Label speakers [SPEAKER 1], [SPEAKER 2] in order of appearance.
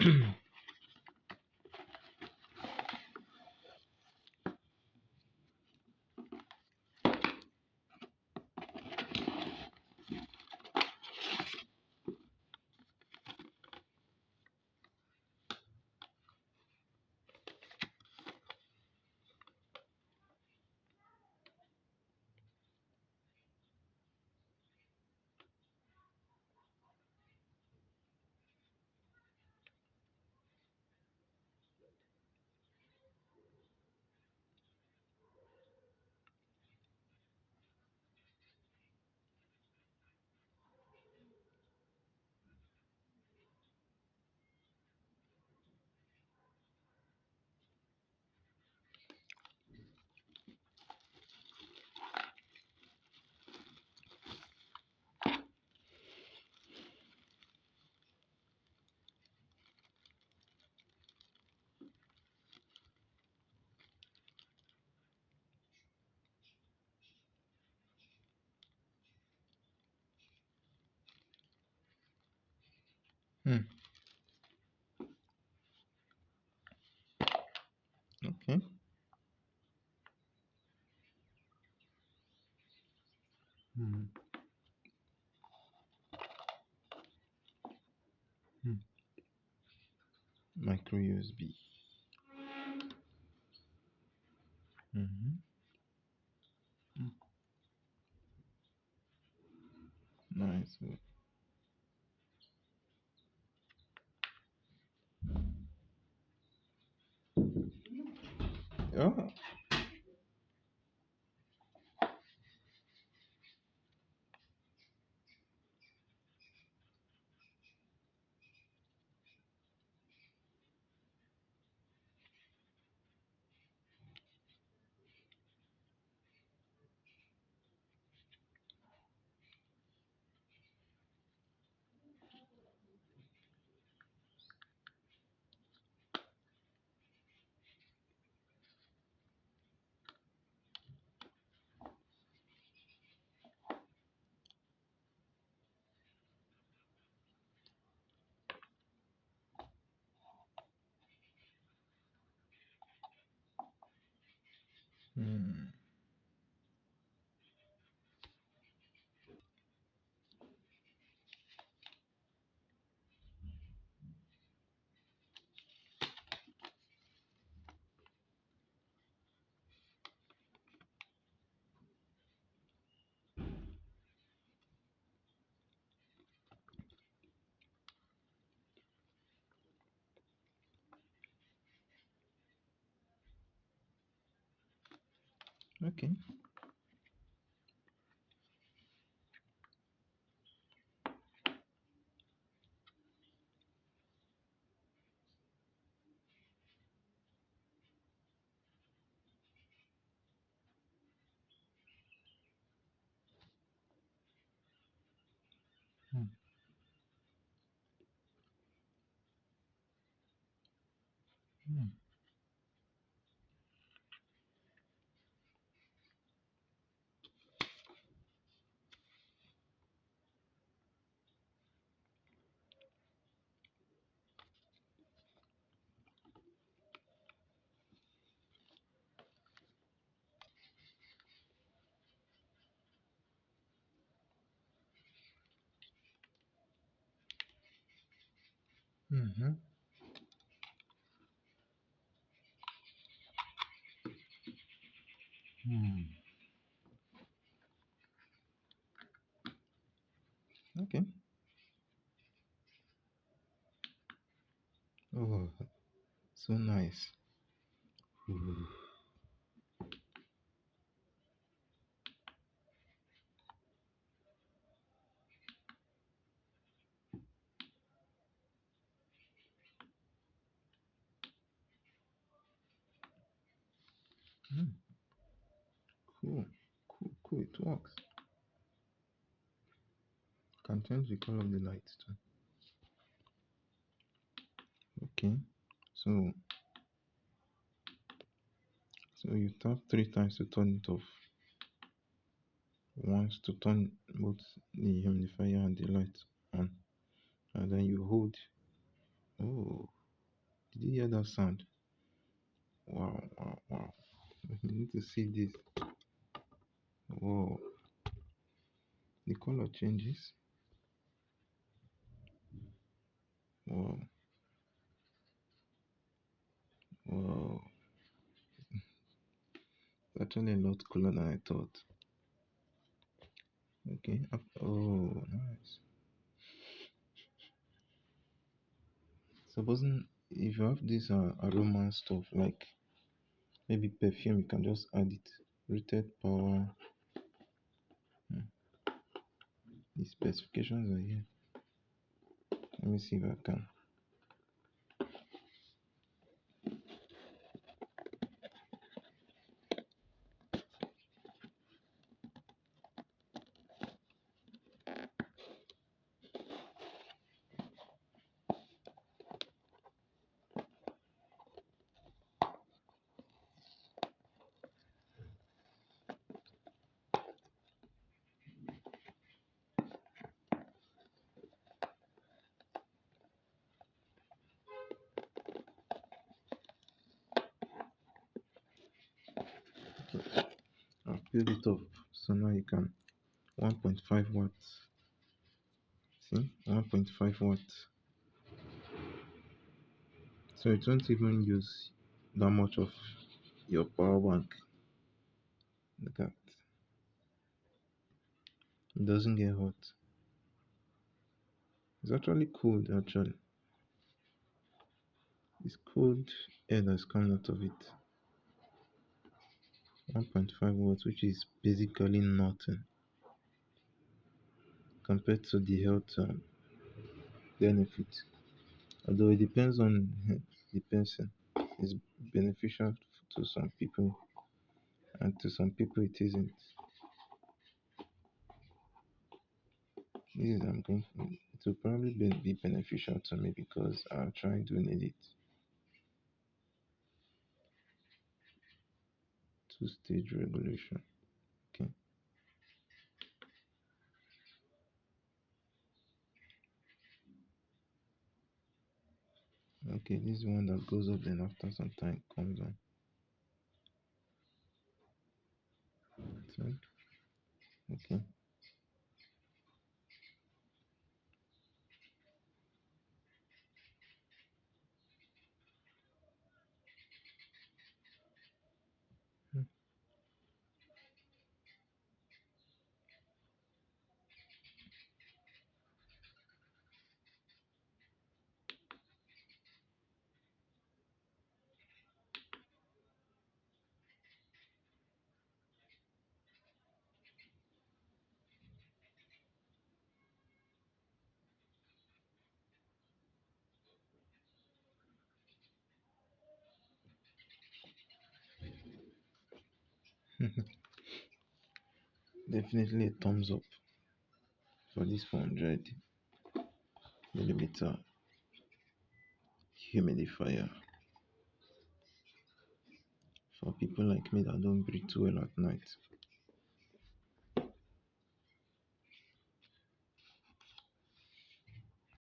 [SPEAKER 1] Hmm. Okay. Hmm. Hmm. Micro USB. Mm-hmm. Nice. Oh. Hmm. Okay. Hmm. Hmm. Mm-hmm. Hmm. Okay. Oh, so nice. Ooh. Hmm. Cool. Cool. Cool. It works. Can change the color of the light too. Okay. So you tap 3 times to turn it off. Once to turn both the humidifier and the light on, and then you hold. Oh. Did you hear that sound? Wow, wow, wow. You need to see this. Whoa. The color changes. Whoa. Whoa. It's actually a lot cooler than I thought. Okay. Oh, nice. Supposing if you have this aroma stuff like maybe perfume, you can just add it. Rated power. Hmm. The specifications are here. Let me see if I can. Okay. I've filled it up. So now you can 1.5 watts. See? 1.5 watts. So it won't even use that much of your power bank. Look at it doesn't get hot. It's actually cold actually. It's cold air that's coming out of it. 1.5 watts, which is basically nothing compared to the health benefit. Although it depends on the person. It's beneficial to some people, and to some people it isn't. This is I'm going for. It will probably be beneficial to me because I'll try doing it. Two-stage regulation. Okay. Okay, this is one that goes up then after some time comes on. So, okay. Definitely a thumbs up for this 400 millimeter humidifier for people like me that don't breathe too well at night.